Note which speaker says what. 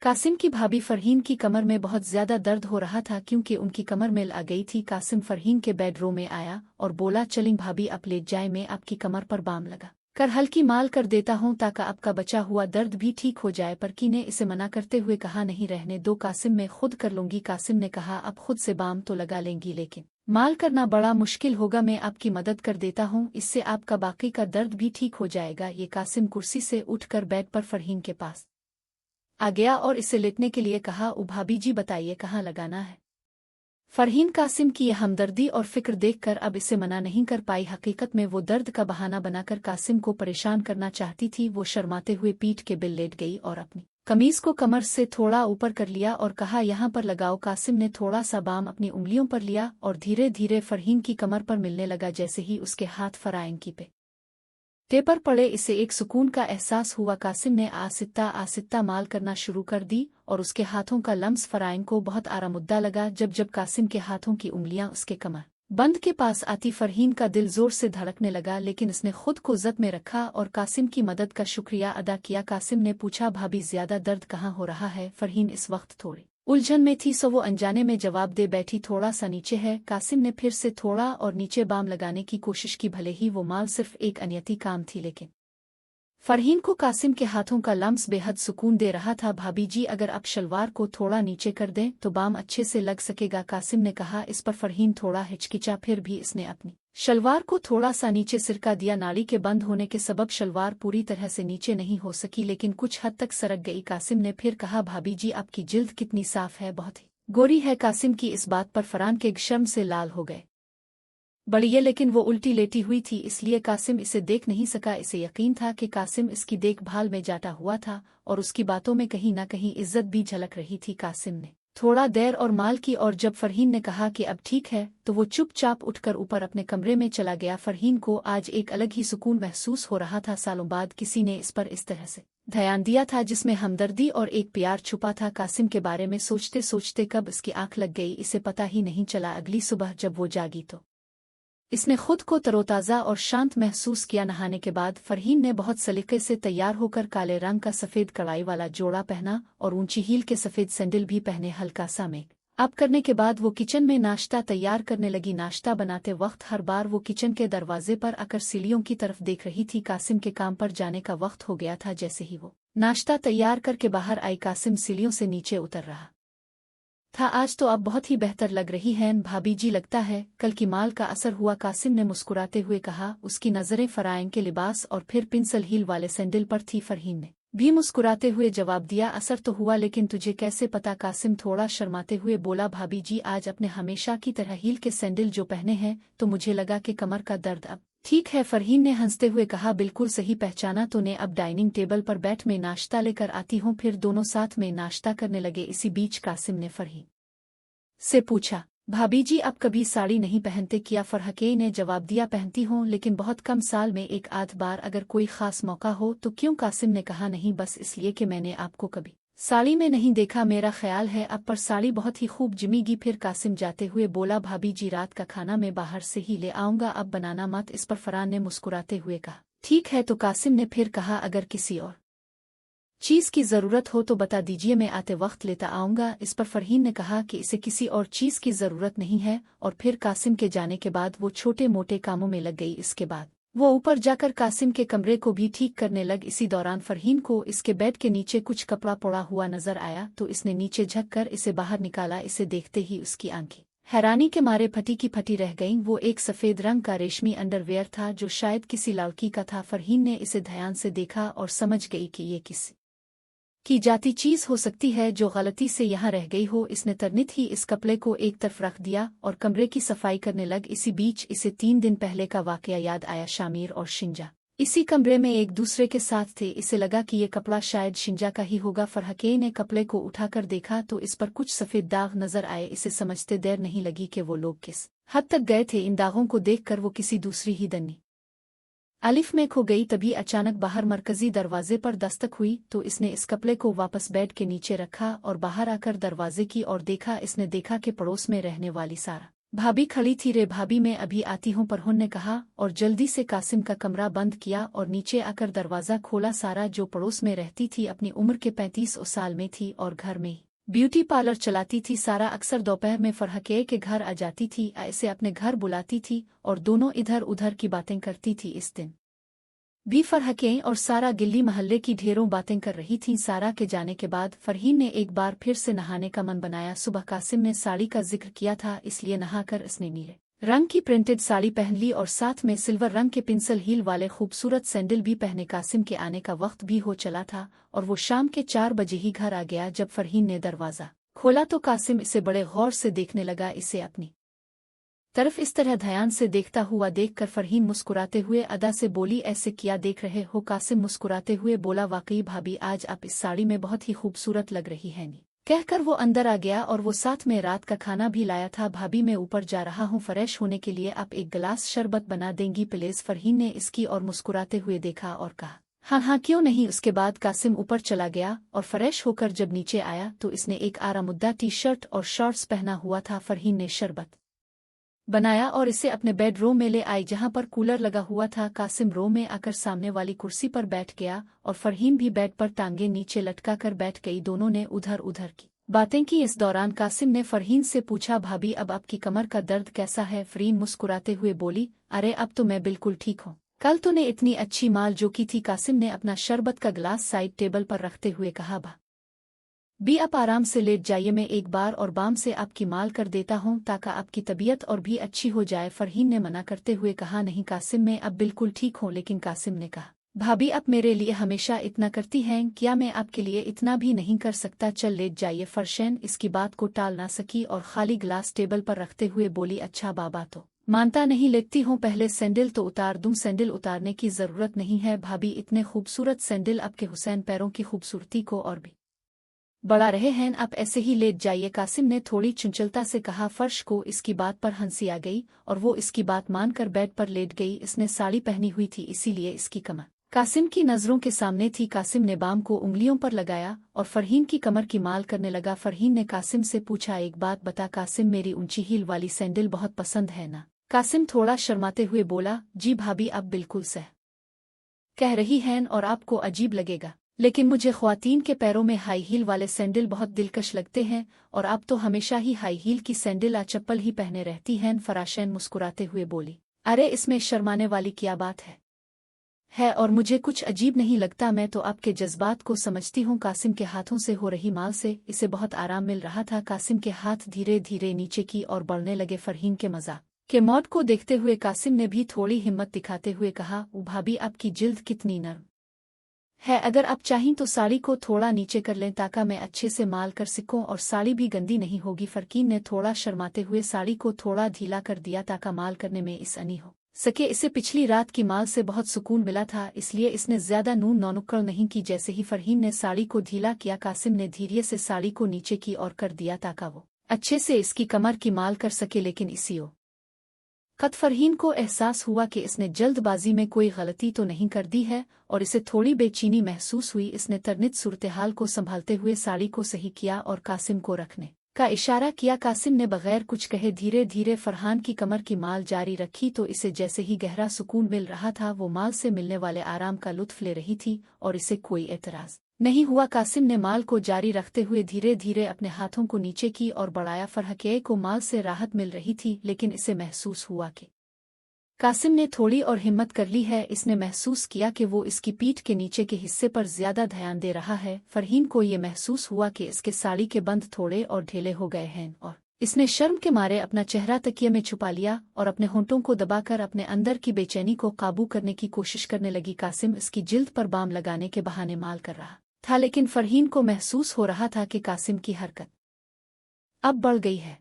Speaker 1: कासिम की भाभी फरहीन की कमर में बहुत ज्यादा दर्द हो रहा था क्योंकि उनकी कमर में आ गई थी। कासिम फरहीन के बेडरूम में आया और बोला, चलिए भाभी आप लेट जाए, मैं आपकी कमर पर बाम लगा कर हल्की माल कर देता हूँ ताकि आपका बचा हुआ दर्द भी ठीक हो जाए। पर की ने इसे मना करते हुए कहा, नहीं रहने दो कासिम, मैं खुद कर लूंगी। कासिम ने कहा, अब खुद से बाम तो लगा लेंगी लेकिन माल करना बड़ा मुश्किल होगा, मैं आपकी मदद कर देता हूँ, इससे आपका बाकी का दर्द भी ठीक हो जाएगा। ये कासिम कुर्सी से उठकर बेड पर फरहीन के पास आ गया और इसे लेटने के लिए कहा, ओ भाभी जी बताइए कहाँ लगाना है। फरहीन कासिम की यह हमदर्दी और फिक्र देखकर अब इसे मना नहीं कर पाई। हकीकत में वो दर्द का बहाना बनाकर कासिम को परेशान करना चाहती थी। वो शर्माते हुए पीठ के बिल लेट गई और अपनी कमीज को कमर से थोड़ा ऊपर कर लिया और कहा, यहाँ पर लगाओ। कासिम ने थोड़ा सा बाम अपनी उंगलियों पर लिया और धीरे धीरे फरहीन की कमर पर मिलने लगा। जैसे ही उसके हाथ फराइंकी पे टेपर पड़े, इसे एक सुकून का एहसास हुआ। कासिम ने आहिस्ता आहिस्ता माल करना शुरू कर दी और उसके हाथों का लम्स फराइन को बहुत आरामुद्दा लगा। जब जब कासिम के हाथों की उंगलियां उसके कमर बंद के पास आती, फरहीन का दिल जोर से धड़कने लगा, लेकिन उसने खुद को ज़ब्त में रखा और कासिम की मदद का शुक्रिया अदा किया। कासिम ने पूछा, भाभी ज्यादा दर्द कहाँ हो रहा है? फरहीन इस वक्त थोड़ी उलझन में थी, सो वो अनजाने में जवाब दे बैठी, थोड़ा सा नीचे है। कासिम ने फिर से थोड़ा और नीचे बाम लगाने की कोशिश की। भले ही वो माल सिर्फ एक अनियती काम थी, लेकिन फरहीन को कासिम के हाथों का लम्स बेहद सुकून दे रहा था। भाभी जी अगर आप शलवार को थोड़ा नीचे कर दें तो बाम अच्छे से लग सकेगा, कासिम ने कहा। इस पर फरहीन थोड़ा हिचकिचा, फिर भी इसने अपनी शलवार को थोड़ा सा नीचे सिरका दिया। नाली के बंद होने के सबब शलवार पूरी तरह से नीचे नहीं हो सकी, लेकिन कुछ हद तक सरक गई। कासिम ने फिर कहा, भाभी जी आपकी जिल्द कितनी साफ है, बहुत ही गोरी है। कासिम की इस बात पर फरहान के शर्म से लाल हो गए बढ़िया, लेकिन वो उल्टी लेटी हुई थी इसलिए कासिम इसे देख नहीं सका। इसे यकीन था कि कासिम इसकी देखभाल में जाटा हुआ था और उसकी बातों में कहीं न कहीं इज्जत भी झलक रही थी। कासिम ने थोड़ा देर और माल की और जब फरहीन ने कहा कि अब ठीक है तो वो चुपचाप उठकर ऊपर अपने कमरे में चला गया। फरहीन को आज एक अलग ही सुकून महसूस हो रहा था। सालों बाद किसी ने इस पर इस तरह से ध्यान दिया था जिसमें हमदर्दी और एक प्यार छुपा था। कासिम के बारे में सोचते सोचते कब इसकी आंख लग गई इसे पता ही नहीं चला। अगली सुबह जब वो जागी तो इसने खुद को तरोताज़ा और शांत महसूस किया। नहाने के बाद फरहीन ने बहुत सलीके से तैयार होकर काले रंग का सफ़ेद कढ़ाई वाला जोड़ा पहना और ऊंची हील के सफ़ेद सैंडल भी पहने। हल्का सा मेकअप करने के बाद वो किचन में नाश्ता तैयार करने लगी। नाश्ता बनाते वक्त हर बार वो किचन के दरवाजे पर आकर सीढ़ियों की तरफ देख रही थी। कासिम के काम पर जाने का वक्त हो गया था। जैसे ही वो नाश्ता तैयार करके बाहर आई, कासिम सीढ़ियों से नीचे उतर रहा था। आज तो आप बहुत ही बेहतर लग रही हैं भाभी जी, लगता है कल की माल का असर हुआ, कासिम ने मुस्कुराते हुए कहा। उसकी नज़रें फराइन के लिबास और फिर पिंसल हील वाले सैंडल पर थी। फरहीन ने भी मुस्कुराते हुए जवाब दिया, असर तो हुआ लेकिन तुझे कैसे पता? कासिम थोड़ा शर्माते हुए बोला, भाभी जी आज अपने हमेशा की तरह हील के सैंडल जो पहने हैं तो मुझे लगा कि कमर का दर्द अब ठीक है। फरहीन ने हंसते हुए कहा, बिल्कुल सही पहचाना तूने, अब डाइनिंग टेबल पर बैठ में नाश्ता लेकर आती हूँ। फिर दोनों साथ में नाश्ता करने लगे। इसी बीच कासिम ने फरहीन से पूछा, भाभी जी आप कभी साड़ी नहीं पहनते क्या? फरहके ने जवाब दिया, पहनती हूँ लेकिन बहुत कम, साल में एक आध बार, अगर कोई खास मौका हो तो। क्यों? कासिम ने कहा, नहीं बस इसलिए कि मैंने आपको कभी साड़ी में नहीं देखा, मेरा ख्याल है अब पर साड़ी बहुत ही खूब जमेगी। फिर कासिम जाते हुए बोला, भाभी जी रात का खाना मैं बाहर से ही ले आऊंगा, अब बनाना मत। इस पर फरहान ने मुस्कुराते हुए कहा, ठीक है। तो कासिम ने फिर कहा, अगर किसी और चीज़ की ज़रूरत हो तो बता दीजिए, मैं आते वक्त लेता आऊँगा। इस पर फरहीन ने कहा कि इसे किसी और चीज़ की ज़रूरत नहीं है। और फिर कासिम के जाने के बाद वो छोटे मोटे कामों में लग गई। इसके बाद वो ऊपर जाकर कासिम के कमरे को भी ठीक करने लग। इसी दौरान फरहीन को इसके बेड के नीचे कुछ कपड़ा पड़ा हुआ नजर आया तो इसने नीचे झुककर इसे बाहर निकाला। इसे देखते ही उसकी आंखें हैरानी के मारे फटी की फटी रह गईं। वो एक सफ़ेद रंग का रेशमी अंडरवेयर था जो शायद किसी लड़की का था। फरहीन ने इसे ध्यान से देखा और समझ गई कि ये किसी की जाती चीज़ हो सकती है जो गलती से यहाँ रह गई हो। इसने तरनित ही इस कपड़े को एक तरफ रख दिया और कमरे की सफाई करने लग। इसी बीच इसे 3 दिन पहले का वाकया याद आया। शामिर और शिंजा इसी कमरे में एक दूसरे के साथ थे। इसे लगा कि ये कपड़ा शायद शिंजा का ही होगा। फरहके ने कपड़े को उठाकर देखा तो इस पर कुछ सफ़ेद दाग नजर आए। इसे समझते देर नहीं लगी कि वो लोग किस हद तक गए थे। इन दागों को देखकर वो किसी दूसरी ही दनी अलिफ में खो गई। तभी अचानक बाहर मरकजी दरवाजे पर दस्तक हुई तो इसने इस कपड़े को वापस बेड के नीचे रखा और बाहर आकर दरवाजे की ओर देखा। इसने देखा कि पड़ोस में रहने वाली सारा भाभी खड़ी थी। रे भाभी मैं अभी आती हूँ, परहुन ने कहा और जल्दी से कासिम का कमरा बंद किया और नीचे आकर दरवाज़ा खोला। सारा जो पड़ोस में रहती थी अपनी उम्र के 35 साल में थी और घर में ब्यूटी पार्लर चलाती थी। सारा अक्सर दोपहर में फरहके के घर आ जाती थी, ऐसे अपने घर बुलाती थी और दोनों इधर उधर की बातें करती थी। इस दिन भी फरहके और सारा गिल्ली महल्ले की ढेरों बातें कर रही थीं। सारा के जाने के बाद फरहीन ने एक बार फिर से नहाने का मन बनाया। सुबह कासिम ने साड़ी का जिक्र किया था, इसलिए नहाकर उसने नीले रंग की प्रिंटेड साड़ी पहन ली और साथ में सिल्वर रंग के पिंसल हील वाले खूबसूरत सैंडल भी पहने। कासिम के आने का वक्त भी हो चला था और वो शाम के 4 बजे ही घर आ गया। जब फरहीन ने दरवाज़ा खोला तो कासिम इसे बड़े गौर से देखने लगा। इसे अपनी तरफ इस तरह ध्यान से देखता हुआ देखकर फरहीन मुस्कुराते हुए अदा से बोली, ऐसे क्या देख रहे हो? कासिम मुस्कुराते हुए बोला, वाकई भाभी आज आप इस साड़ी में बहुत ही खूबसूरत लग रही हैं। कहकर वो अंदर आ गया और वो साथ में रात का खाना भी लाया था। भाभी मैं ऊपर जा रहा हूँ फ्रेश होने के लिए, आप एक गिलास शरबत बना देंगी प्लीज? फरहीन ने इसकी और मुस्कुराते हुए देखा और कहा, हाँ हाँ क्यों नहीं। उसके बाद कासिम ऊपर चला गया और फ्रेश होकर जब नीचे आया तो इसने एक आरामुद्दा टी शर्ट और शॉर्ट्स पहना हुआ था। फरहीन ने शरबत बनाया और इसे अपने बेडरूम में ले आई जहां पर कूलर लगा हुआ था। कासिम रूम में आकर सामने वाली कुर्सी पर बैठ गया और फरहीन भी बेड पर टांगे नीचे लटका कर बैठ गई। दोनों ने उधर उधर की बातें की। इस दौरान कासिम ने फरहीन से पूछा, भाभी अब आपकी कमर का दर्द कैसा है? फरहीन मुस्कुराते हुए बोली, अरे अब तो मैं बिल्कुल ठीक हूँ, कल तूने इतनी अच्छी माल जो की थी। कासिम ने अपना शरबत का गिलास साइड टेबल पर रखते हुए कहा, भी आप आराम से लेट जाइए, मैं एक बार और बाम से आपकी माल कर देता हूँ ताकि आपकी तबीयत और भी अच्छी हो जाए। फरहीन ने मना करते हुए कहा, नहीं कासिम मैं अब बिल्कुल ठीक हूँ। लेकिन कासिम ने कहा, भाभी आप मेरे लिए हमेशा इतना करती हैं, क्या मैं आपके लिए इतना भी नहीं कर सकता? चल लेट जाइए। फरशैन इसकी बात को टाल ना सकी और खाली गिलास टेबल पर रखते हुए बोली, अच्छा बाबा तो मानता नहीं, लेटती हूँ, पहले सैंडल तो उतार दूँ? सैंडल उतारने की जरूरत नहीं है भाभी, इतने खूबसूरत सैंडल आपके हुसैन पैरों की खूबसूरती को और भी बढ़ा रहे हैं, आप ऐसे ही लेट जाइए। कासिम ने थोड़ी चंचलता से कहा। फर्श को इसकी बात पर हंसी आ गई और वो इसकी बात मानकर बेड पर लेट गई। इसने साड़ी पहनी हुई थी इसीलिए इसकी कमर कासिम की नजरों के सामने थी। कासिम ने बाम को उंगलियों पर लगाया और फरहीन की कमर की माल करने लगा। फरहीन ने कासिम से पूछा, एक बात बता कासिम, मेरी ऊंची हील वाली सैंडल बहुत पसंद है ना? कासिम थोड़ा शर्माते हुए बोला, जी भाभी आप बिल्कुल सह कह रही हैं और आपको अजीब लगेगा, लेकिन मुझे ख्वातीन के पैरों में हाई हील वाले सैंडल बहुत दिलकश लगते हैं और आप तो हमेशा ही हाई हील की सैंडल या चप्पल ही पहने रहती हैं। फराशैन मुस्कुराते हुए बोली, अरे इसमें शर्माने वाली क्या बात है और मुझे कुछ अजीब नहीं लगता, मैं तो आपके जज्बात को समझती हूँ। कासिम के हाथों से हो रही माल से इसे बहुत आराम मिल रहा था। कासिम के हाथ धीरे धीरे नीचे की और बढ़ने लगे। फरहीन के मजाक के मौत को देखते हुए कासिम ने भी थोड़ी हिम्मत दिखाते हुए कहा, ओ भाभी आपकी जिल्द कितनी नरम है, अगर आप चाहें तो साड़ी को थोड़ा नीचे कर लें ताकि मैं अच्छे से माल कर सकूं और साड़ी भी गंदी नहीं होगी। फरकीन ने थोड़ा शर्माते हुए साड़ी को थोड़ा ढीला कर दिया ताकि माल करने में आसानी हो सके। इसे पिछली रात की माल से बहुत सुकून मिला था, इसलिए इसने ज्यादा नून नौनुक्कड़ नहीं की। जैसे ही फरहीन ने साड़ी को ढीला किया, कासिम ने धीरे से साड़ी को नीचे की ओर कर दिया ताकि वो अच्छे से इसकी कमर की माल कर सके। लेकिन इसी कद फरहीन को एहसास हुआ कि इसने जल्दबाजी में कोई गलती तो नहीं कर दी है और इसे थोड़ी बेचैनी महसूस हुई। इसने तरनित सूरत-ए-हाल को संभालते हुए साड़ी को सही किया और कासिम को रखने का इशारा किया। कासिम ने बगैर कुछ कहे धीरे धीरे फरहान की कमर की माल जारी रखी तो इसे जैसे ही गहरा सुकून मिल रहा था, वो माल से मिलने वाले आराम का लुत्फ ले रही थी और इसे कोई एतराज नहीं हुआ। कासिम ने माल को जारी रखते हुए धीरे धीरे अपने हाथों को नीचे की और बढ़ाया। फरहके को माल से राहत मिल रही थी, लेकिन इसे महसूस हुआ कि कासिम ने थोड़ी और हिम्मत कर ली है। इसने महसूस किया कि वो इसकी पीठ के नीचे के हिस्से पर ज्यादा ध्यान दे रहा है। फरहीन को ये महसूस हुआ कि इसके साड़ी के बंद थोड़े और ढीले हो गए हैं और इसने शर्म के मारे अपना चेहरा तकिए में छुपा लिया और अपने होंठों को दबाकर अपने अंदर की बेचैनी को काबू करने की कोशिश करने लगी। कासिम इसकी जिल्द पर बाम लगाने के बहाने माल कर रहा था, लेकिन फरहीन को महसूस हो रहा था कि कासिम की हरकत अब बढ़ गई है।